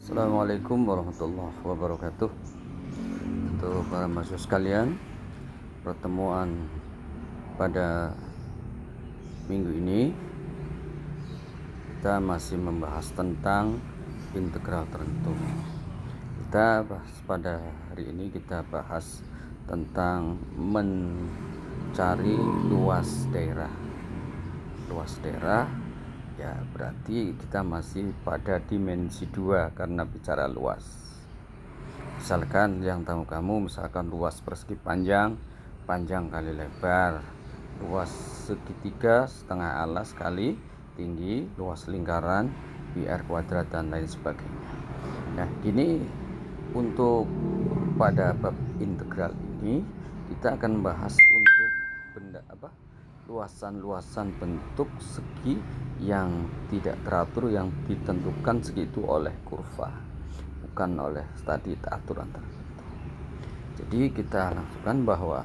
Assalamualaikum warahmatullahi wabarakatuh. Untuk para mahasiswa sekalian, pertemuan pada minggu ini kita masih membahas tentang integral tertentu. Pada hari ini kita bahas tentang mencari luas daerah. Luas daerah ya berarti kita masih pada dimensi 2 karena bicara luas. Misalkan yang tahu kamu, misalkan luas persegi panjang kali lebar, luas segitiga setengah alas kali tinggi, luas lingkaran pi r kuadrat dan lain sebagainya. Nah, ini untuk pada bab integral ini kita akan bahas untuk luasan-luasan bentuk segi yang tidak teratur, yang ditentukan segitu oleh kurva, bukan oleh tadi aturan tertentu. Jadi kita langsungkan bahwa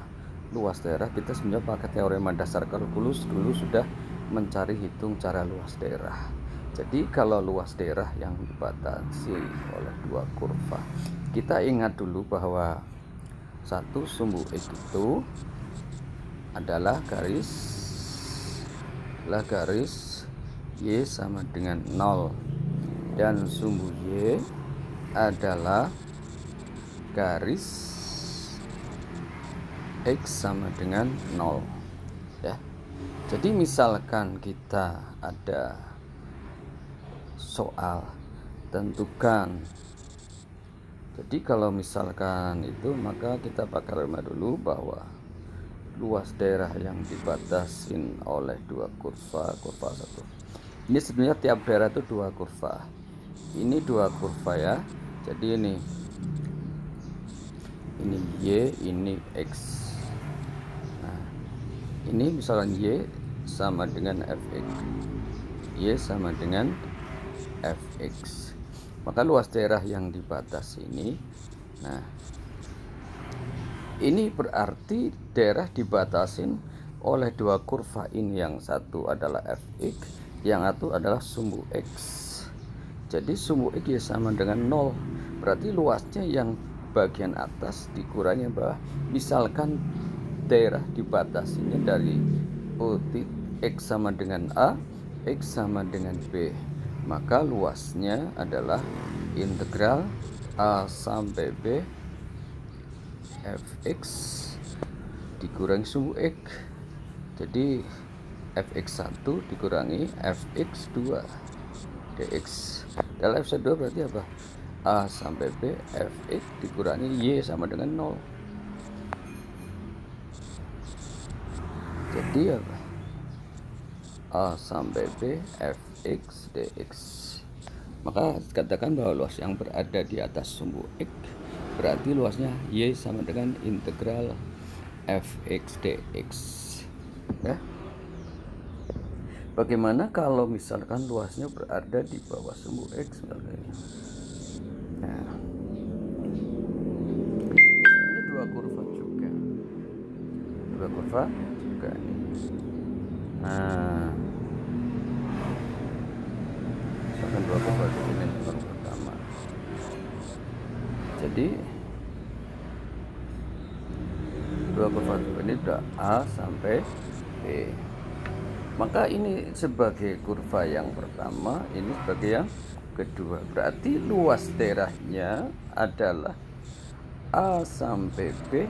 luas daerah kita sebenarnya pakai teorema dasar kalkulus dulu sudah mencari hitung cara luas daerah. Jadi kalau luas daerah yang dibatasi oleh dua kurva, kita ingat dulu bahwa satu sumbu X itu adalah garis Y sama dengan 0, dan sumbu Y adalah garis X sama dengan 0 ya. Jadi misalkan kita ada soal tentukan, jadi kalau misalkan itu maka kita pakai teorema dulu bahwa luas daerah yang dibatasin oleh dua kurva satu. Ini sebenarnya tiap daerah itu dua kurva. Ini dua kurva ya. Jadi ini Y, ini X. Nah, ini misalkan Y sama dengan Fx. Y sama dengan Fx. Maka luas daerah yang dibatasi ini, nah ini berarti daerah dibatasin oleh dua kurva ini. Yang satu adalah Fx, yang satu adalah sumbu X. Jadi sumbu X ya sama dengan 0. Berarti luasnya yang bagian atas dikurangi bawah. Misalkan daerah dibatasinya dari X sama dengan A, X sama dengan B, maka luasnya adalah integral A sampai B Fx dikurangi sumbu X. Jadi Fx1 dikurangi Fx2 dx. Dalam Fx2 berarti apa? A sampai B Fx dikurangi Y sama dengan 0. Jadi apa? A sampai B Fx dx. Maka katakan bahwa luas yang berada di atas sumbu X berarti luasnya Y sama dengan integral Fx dx ya. Bagaimana kalau misalkan luasnya berada di bawah sumbu X misalkan ini? Nah, ini dua kurva juga ini. Nah, misalkan dua kurva ini yang pertama. Jadi dua kurva ini sudah A sampai B. Maka ini sebagai kurva yang pertama, ini sebagai yang kedua. Berarti luas daerahnya adalah A sampai B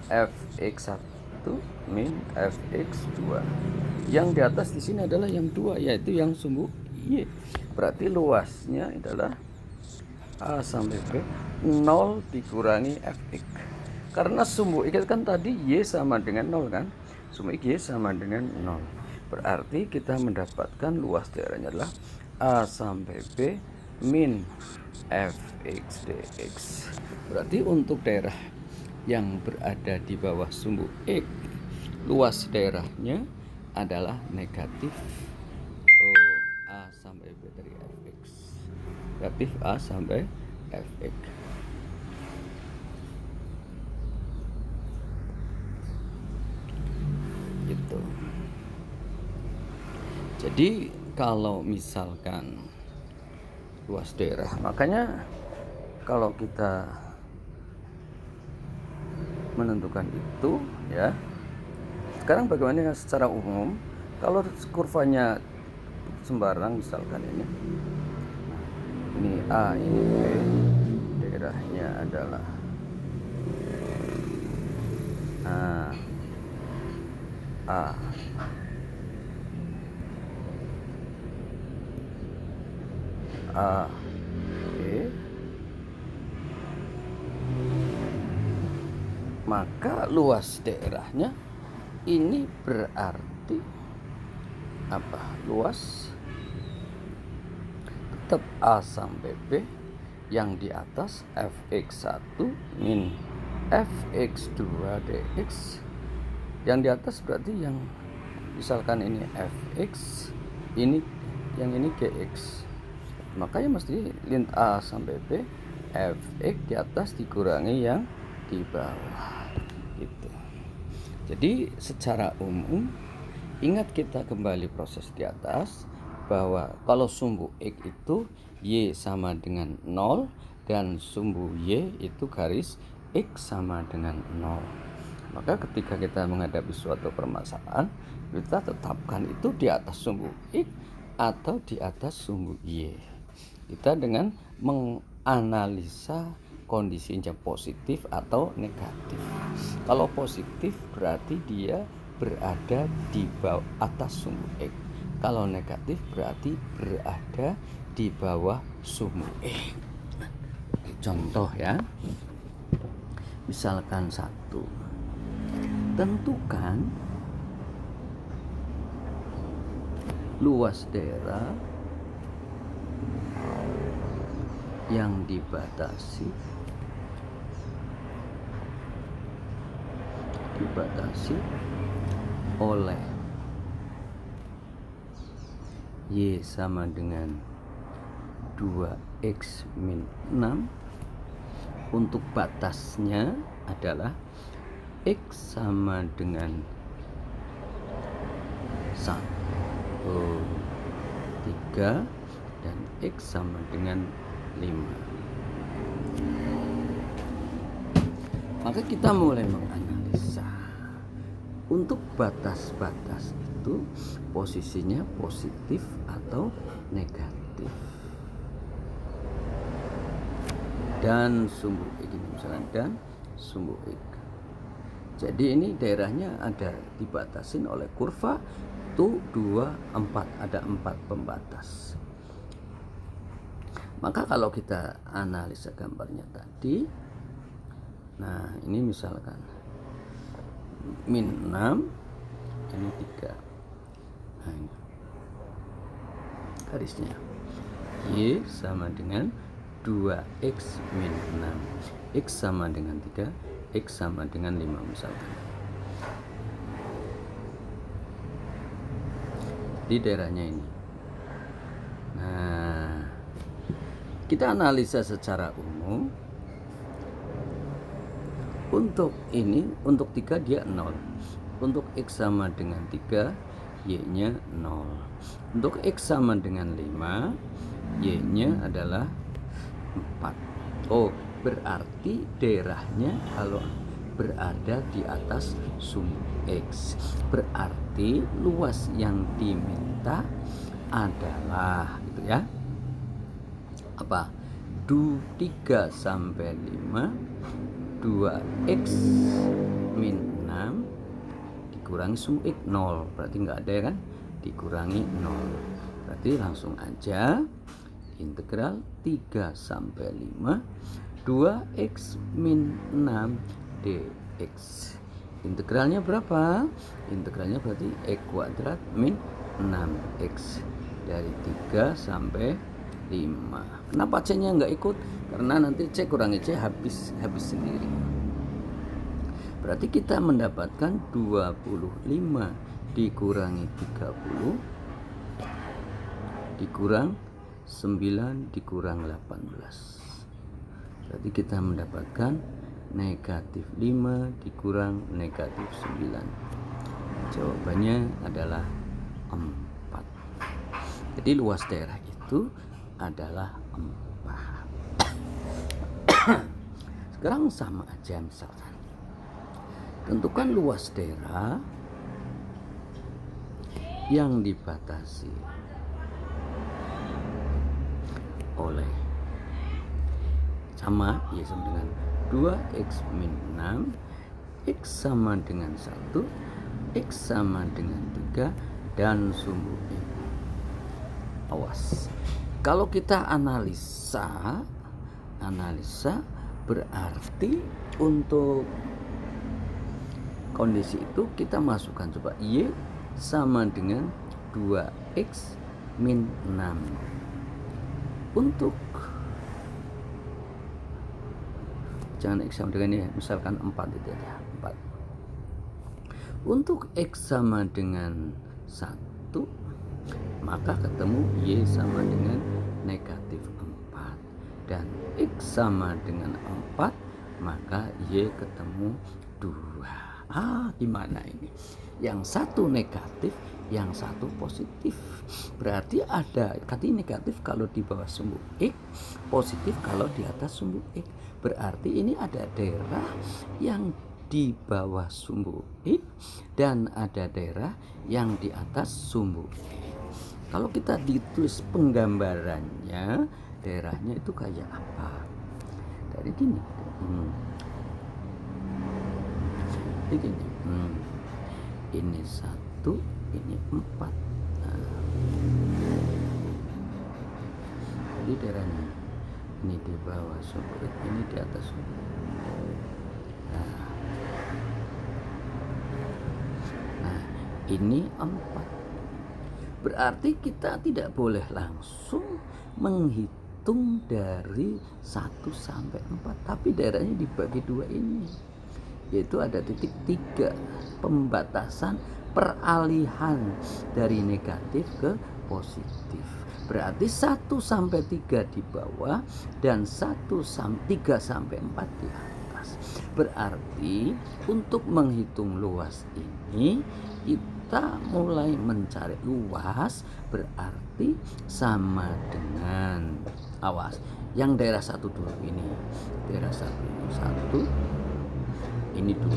Fx1 min Fx2. Yang di atas di sini adalah yang 2, yaitu yang sumbu Y. Berarti luasnya adalah A sampai B 0 dikurangi Fx. Karena sumbu X kan tadi Y sama dengan 0 kan? Sumbu X Y sama dengan 0. Berarti kita mendapatkan luas daerahnya adalah A sampai B min Fx dx. Berarti untuk daerah yang berada di bawah sumbu X, luas daerahnya adalah negatif A sampai B dari Fx. Negatif A sampai Fx. Gitu. Jadi kalau misalkan luas daerah. Makanya kalau kita menentukan itu ya, sekarang bagaimana secara umum kalau kurvanya sembarang, misalkan ini A, ini B, daerahnya adalah A, B, maka luas daerahnya ini berarti apa? Luas tetap A sampai B, yang di atas fx1 min fx2 dx, yang di atas berarti yang misalkan ini fx, ini yang ini gx, makanya mesti lint A sampai B fx di atas dikurangi yang di bawah gitu. Jadi secara umum ingat kita kembali proses di atas bahwa kalau sumbu X itu Y sama dengan 0 dan sumbu Y itu garis X sama dengan 0. Maka ketika kita menghadapi suatu permasalahan, kita tetapkan itu di atas sumbu X atau di atas sumbu Y. Kita dengan menganalisa kondisinya positif atau negatif. Kalau positif berarti dia berada di bawah atas sumbu X. Kalau negatif berarti berada di bawah sumbu X. Contoh ya. Misalkan 1. Tentukan luas daerah yang dibatasi oleh Y sama dengan 2x min 6. Untuk batasnya adalah X sama dengan 1, 3 dan X sama dengan 5. Maka kita mulai menganalisa untuk batas-batas itu posisinya positif atau negatif. Dan sumbu X ini misalkan, dan sumbu X. Jadi ini daerahnya ada dibatasin oleh kurva itu 2, 4, ada 4 pembatas. Maka kalau kita analisa gambarnya tadi, nah ini misalkan min 6, ini 3. Nah ini garisnya Y sama dengan 2x min 6, X sama dengan 3, X sama dengan 5 misalkan. Di daerahnya ini. Nah, kita analisa secara umum. Untuk ini, untuk 3 dia 0. Untuk X sama dengan 3, Y-nya 0. Untuk X sama dengan 5, Y-nya adalah 4. Oh, berarti daerahnya kalau berada di atas sumbu X, berarti luas yang diminta adalah itu ya, apa? 3 sampai 5, 2x min 6 dikurangi sumbu X 0, berarti nggak ada ya kan, dikurangi 0, berarti langsung aja integral 3 sampai 5 2x min 6 dx. Integralnya berapa? Integralnya berarti x kuadrat min 6x dari 3 sampai 5. Kenapa C-nya nggak ikut? Karena nanti C kurangi C habis sendiri. Berarti kita mendapatkan 25 dikurangi 30 dikurang 9 dikurang 18. Berarti kita mendapatkan negatif 5 dikurang negatif 9. Jawabannya adalah 4. Jadi luas daerah itu adalah Sekarang sama aja, misalkan tentukan luas daerah yang dibatasi oleh sama y sama dengan 2x min 6, x sama dengan 1, x sama dengan 3, dan sumbu x. Awas, kalau kita analisa berarti untuk kondisi itu kita masukkan coba y sama dengan 2x min 6. Untuk jangan x sama dengan ini, misalkan 4 itu aja, 4. Untuk x sama dengan 1, maka ketemu y sama dengan negatif 4, dan x sama dengan 4, maka y ketemu 2. Gimana ini? Yang satu negatif, yang satu positif. Berarti ada kata negatif kalau di bawah sumbu x, positif kalau di atas sumbu x. Berarti ini ada daerah yang di bawah sumbu x dan ada daerah yang di atas sumbu x. Kalau kita ditulis penggambarannya, daerahnya itu kayak apa? Dari gini. Begini. Ini 1, ini 4. Jadi daerahnya ini di bawah sumbu x, ini di atas sumbu x. Nah, ini 4. Berarti kita tidak boleh langsung menghitung dari 1 sampai 4, tapi daerahnya dibagi 2 ini, yaitu ada titik 3, pembatasan peralihan dari negatif ke positif. Berarti 1 sampai 3 di bawah dan 3 sampai 4 di atas. Berarti untuk menghitung luas ini kita mulai mencari luas, berarti sama dengan, awas, yang daerah 1 dulu ini. Daerah 1 ini 1, ini 2.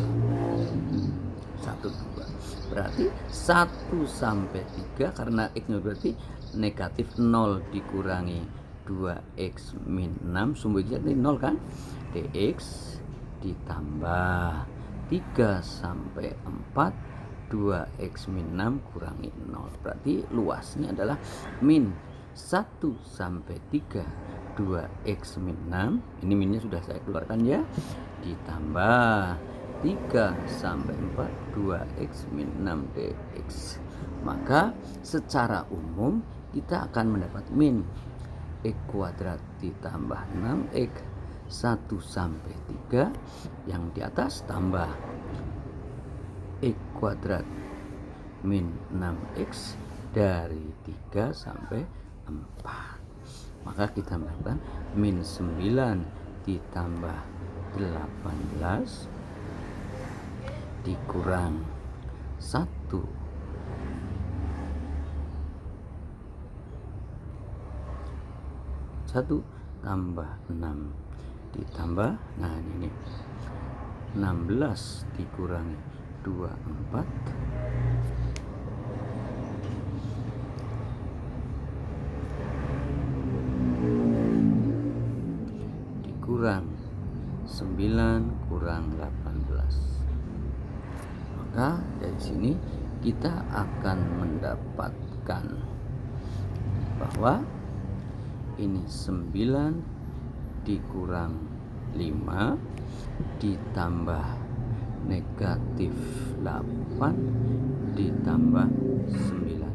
1, 2. Berarti 1 sampai 3, karena x-nya berarti negatif 0 dikurangi 2x min 6, sumbu x ini 0 kan, dx ditambah 3 sampai 4, 2x min 6 kurangi 0. Berarti luasnya adalah min 1 sampai 3 2x min 6, ini minnya sudah saya keluarkan ya, ditambah 3 sampai 4 2x min 6 dx. Maka secara umum kita akan mendapat min x kuadrat ditambah 6x 1 sampai 3, yang di atas tambah x kuadrat min 6x dari 3 sampai 4. Maka kita mendapatkan min 9 ditambah 18 dikurang 1 tambah 6 ditambah, nah ini 16 dikurangi 24 dikurang 9 kurang 18. Maka dari sini kita akan mendapatkan bahwa ini 9 dikurang 5 ditambah negatif 8 ditambah 9.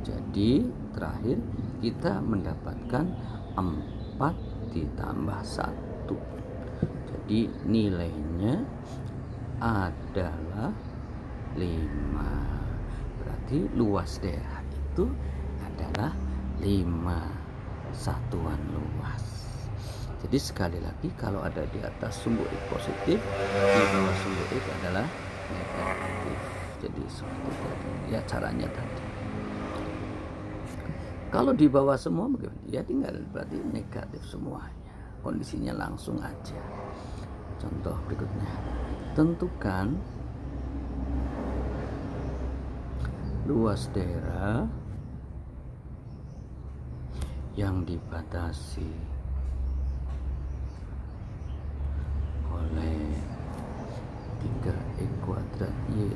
Jadi terakhir kita mendapatkan 4 ditambah 1. Jadi nilainya adalah 5. Berarti luas daerah itu adalah 5 satuan luas. Jadi sekali lagi, kalau ada di atas sumbu x positif, di bawah sumbu x adalah negatif. Jadi seperti tadi ya caranya tadi. Kalau di bawah semua bagaimana? Ya tinggal berarti negatif semuanya. Kondisinya langsung aja. Contoh berikutnya. Tentukan luas daerah yang dibatasi oleh 3x² Y.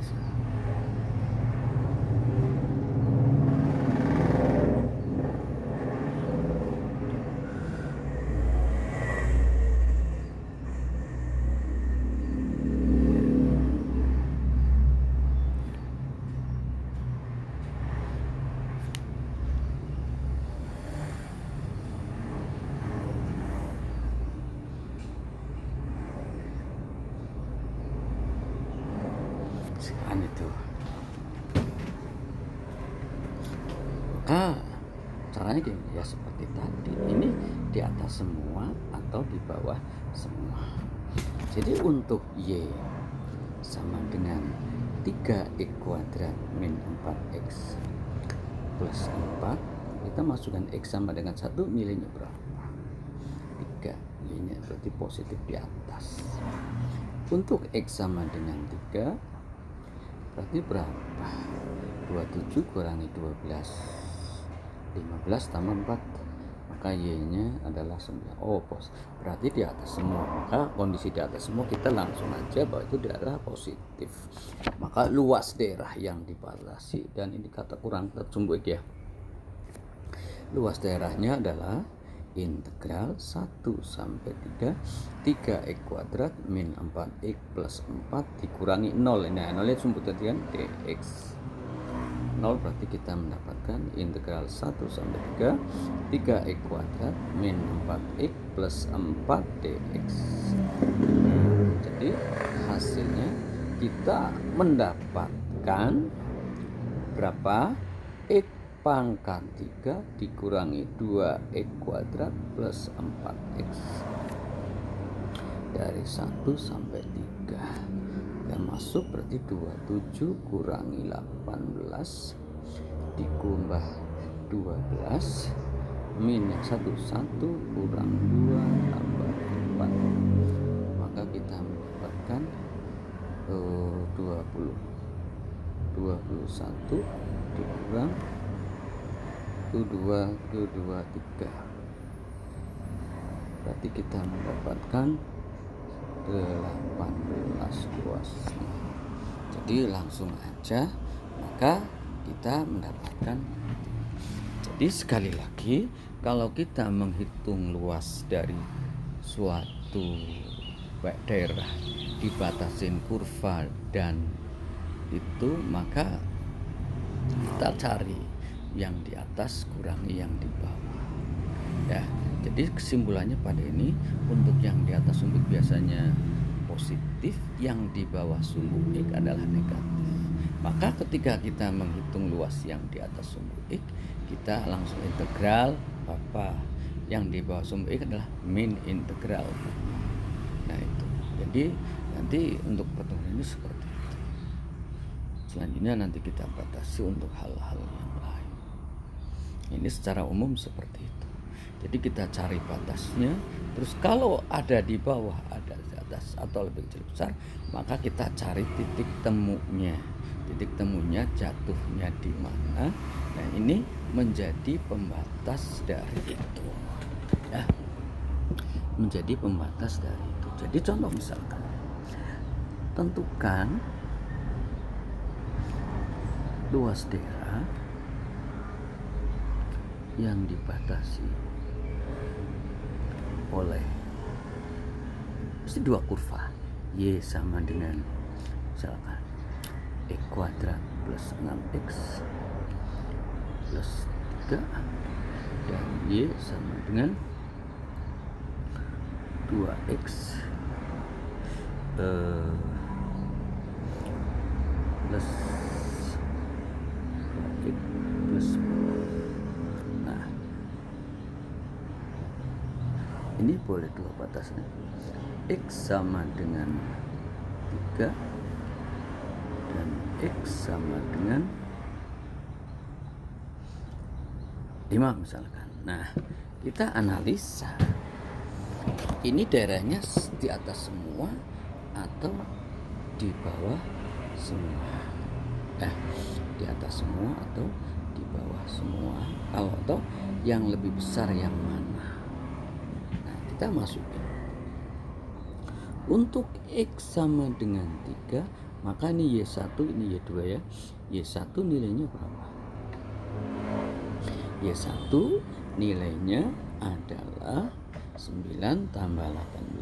Sekarang itu. Maka caranya gini, ya seperti tadi. Ini di atas semua atau di bawah semua. Jadi untuk Y sama dengan 3x² min 4x plus 4, kita masukkan X sama dengan 1, nilainya berapa? 3, nilainya berarti positif di atas. Untuk X sama dengan 3, berarti berapa? 27 kurangi 12, 15 tambah 4, maka Y-nya adalah 9. Oh, berarti di atas semua. Maka kondisi di atas semua kita langsung aja bahwa itu adalah positif. Maka luas daerah yang dibatasi, dan ini kata kurang tersumbu ya. Luas daerahnya adalah integral 1 sampai 3x² min 4x plus 4 dikurangi 0. Nah, 0 itu sumbu tadi kan dx. 0 berarti kita mendapatkan integral 1 sampai 3x² min 4x plus 4 dx. Jadi hasilnya kita mendapatkan berapa? X pangkat 3 dikurangi 2x² plus 4x dari 1 sampai 3. Yang masuk berarti 27 kurangi 18 dikumbah 12 min 1 kurang 2 tambah 4, maka kita mendapatkan 21 dikurang 23, berarti kita mendapatkan 18 kuasa. Jadi langsung aja maka kita mendapatkan. Jadi sekali lagi, kalau kita menghitung luas dari suatu daerah dibatasin kurva dan itu, maka kita cari yang di atas kurangi yang di bawah ya. Jadi kesimpulannya pada ini, untuk yang di atas sumbu biasanya positif, yang di bawah sumbu X adalah negatif. Maka ketika kita menghitung luas yang di atas sumbu X, kita langsung integral apa yang di bawah sumbu X adalah min integral. Nah itu. Jadi nanti untuk pertemuan ini seperti itu. Selanjutnya nanti kita batasi untuk hal-hal yang lain. Ini secara umum seperti itu. Jadi kita cari batasnya, terus kalau ada di bawah, ada di atas atau lebih kecil besar, maka kita cari titik temunya. Titik temunya jatuhnya di mana. Nah, ini menjadi pembatas dari itu. Ya. Menjadi pembatas dari itu. Jadi contoh misalkan, tentukan luas daerah yang dibatasi oleh mesti dua kurva, Y sama dengan misalkan x² plus 6x plus 3 dan Y sama dengan 2x plus 2x plus. Nah, ini boleh dua batasnya. X sama dengan 3 dan X sama dengan 5 misalkan. Nah, kita analisa ini daerahnya di atas semua atau di bawah semua. Di atas semua atau di bawah semua. Atau yang lebih besar yang mana? Nah, kita masukin. Untuk X sama dengan 3, maka ini Y1, ini Y2 ya. Y1 nilainya berapa? Y1 nilainya adalah 9 tambah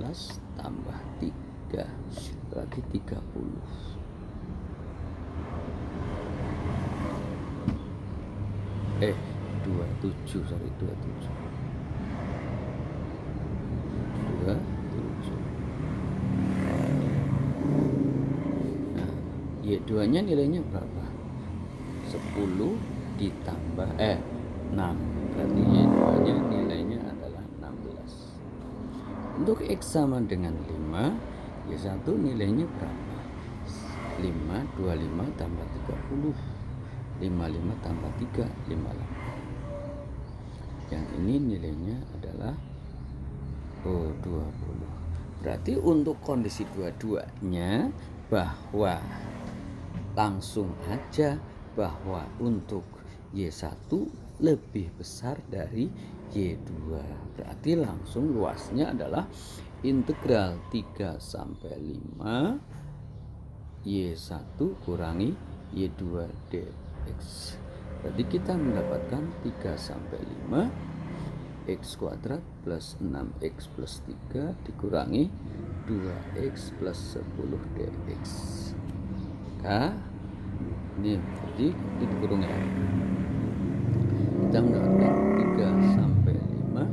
18 tambah 3, berarti 30. Eh 27, sorry 27. 27. Nah, Y2 nya nilainya berapa? 10 ditambah 6, berarti Y2 nya nilainya adalah 16. Untuk X sama dengan 5, Y1 nilainya berapa? 5, 25 tambah 30, 55 tambah 3, 58. Yang ini nilainya adalah 20. Berarti untuk kondisi dua-duanya bahwa langsung aja bahwa untuk Y1 lebih besar dari Y2. Berarti langsung luasnya adalah integral 3 sampai 5 Y1 kurangi Y2 dx. Berarti kita mendapatkan 3 sampai 5 X kuadrat plus 6X plus 3 dikurangi 2X plus 10 dx. Ini jadi dikurung ya. Kita mendapatkan 3 sampai 5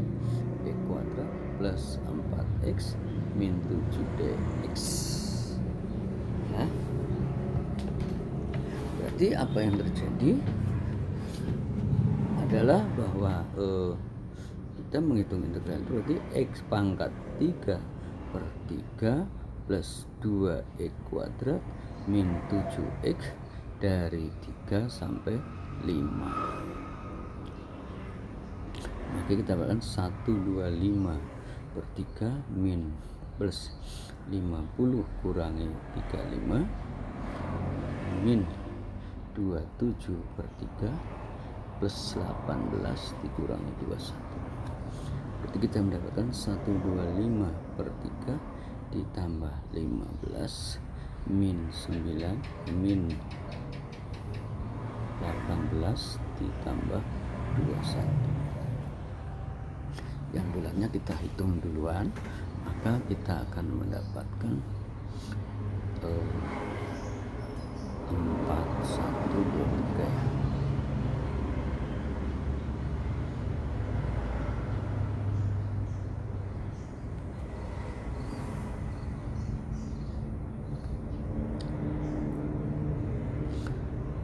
X kuadrat plus 4X min 7 dx. Ya. Berarti apa yang terjadi adalah bahwa kita menghitung integral itu berarti X pangkat 3 per 3 plus 2X kuadrat min 7X dari 3 sampai 5. Maka kita dapatkan 125 per 3 min plus 50 kurangi 35 min 27 per 3 plus 18 dikurangi 21. Berarti kita mendapatkan 125 per 3 ditambah 15 min 9 min 18 ditambah 21. Yang bulatnya kita hitung duluan, maka kita akan mendapatkan 4123 ya.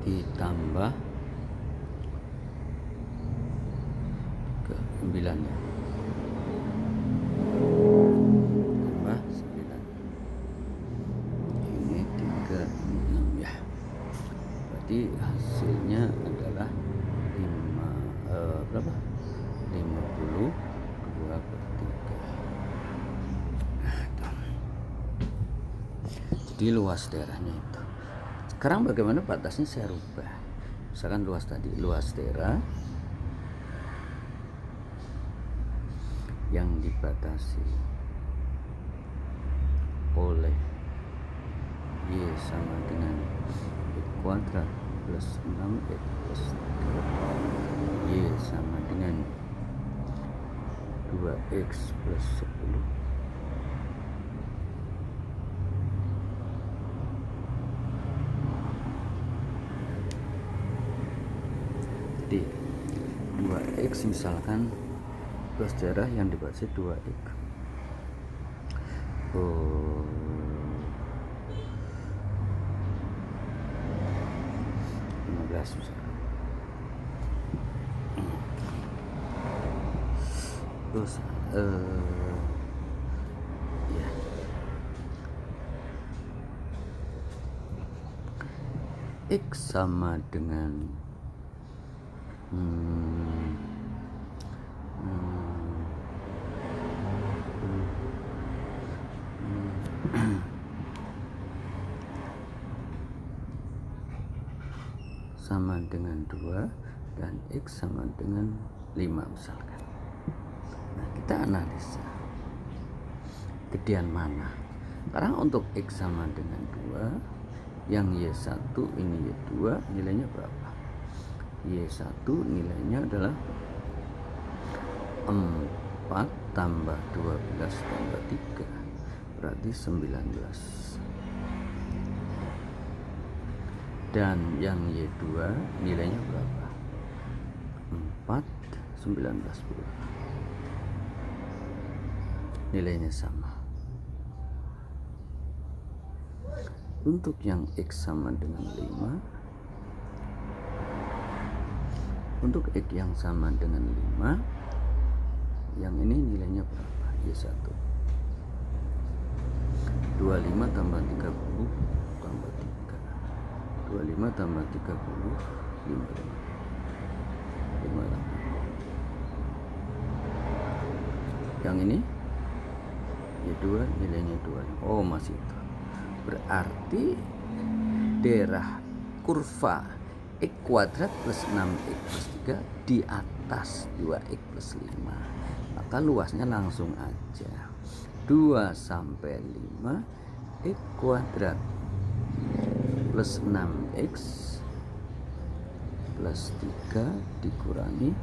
Ditambah ke 9 ya. Tambah 9. Ini 36 ya. Berarti hasilnya adalah 52 per 3. Jadi luas daerahnya itu. Sekarang bagaimana batasnya saya rubah. Misalkan luas tadi, luas daerah yang dibatasi oleh Y sama dengan X kuadrat plus 6X plus 3, Y sama dengan 2X plus 10, jadi 2X misalkan luas daerah yang dibatasi 2X 15 misalkan. Terus ya X sama dengan sama dengan 2 dan X sama dengan 5 misalkan. Nah, kita analisa gedean mana. Sekarang untuk X sama dengan 2, yang Y1 ini Y2 nilainya berapa? Y1 nilainya adalah 4 tambah 12 tambah 3 berarti 19. Dan yang Y2 nilainya berapa? 4 19 pula. Nilainya sama. Untuk yang X sama dengan 5, untuk X yang sama dengan 5, yang ini nilainya berapa? Y1 25 tambah 30 tambah 3, 25 tambah 30 58. Yang ini Y2 nilainya 25. Oh, masih itu. Berarti daerah kurva X kuadrat plus 6X plus 3 di atas 2X plus 5. Maka luasnya langsung aja 2 sampai 5 X kuadrat plus 6X plus 3 dikurangi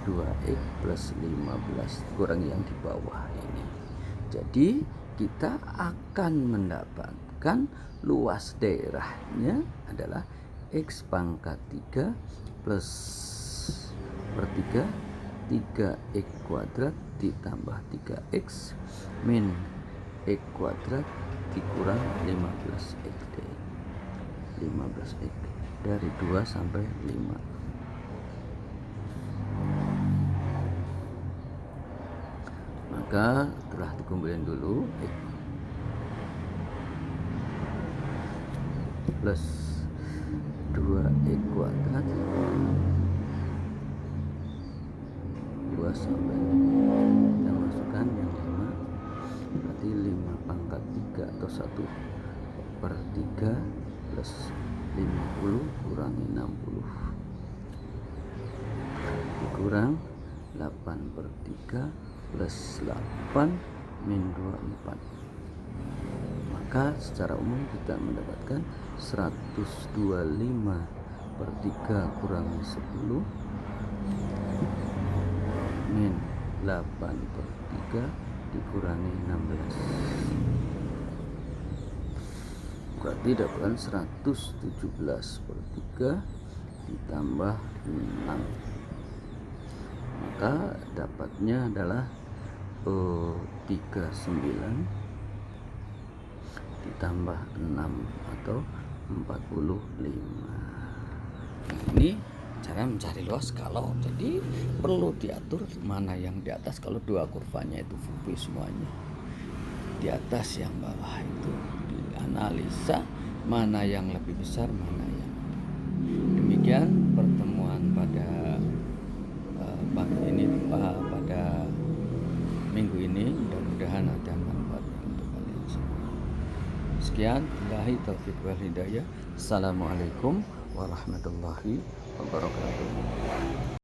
2X plus 15 kurangi yang di bawah ini. Jadi kita akan mendapatkan luas daerahnya adalah X pangkat 3 plus per 3 3X kuadrat ditambah 3X min X kuadrat dikurang 15X 15X dari 2 sampai 5. Maka telah dikumpulin dulu X plus 2X kuadrat 2 sampai kita masukkan yang 5 berarti 5 pangkat 3 atau 1 per 3 plus 50 kurangi 60 dikurang 8 per 3 plus 8 min 24. Maka secara umum kita mendapatkan 125 per 3 kurangi 10 min 8 per 3 dikurangi 16. Berarti dapatkan 117 per 3 ditambah 6. Maka dapatnya adalah 39 ditambah 6 atau 45. Ini cara mencari luas kalau jadi perlu diatur mana yang di atas kalau dua kurvanya itu V semuanya. Di atas yang bawah itu dianalisa mana yang lebih besar mana yang. Demikian pertemuan pada pada minggu ini, mudah-mudahan ada manfaatnya untuk kalian semua. Sekian, billahi taufiq wal hidayah. Assalamualaikum warahmatullahi wabarakatuh.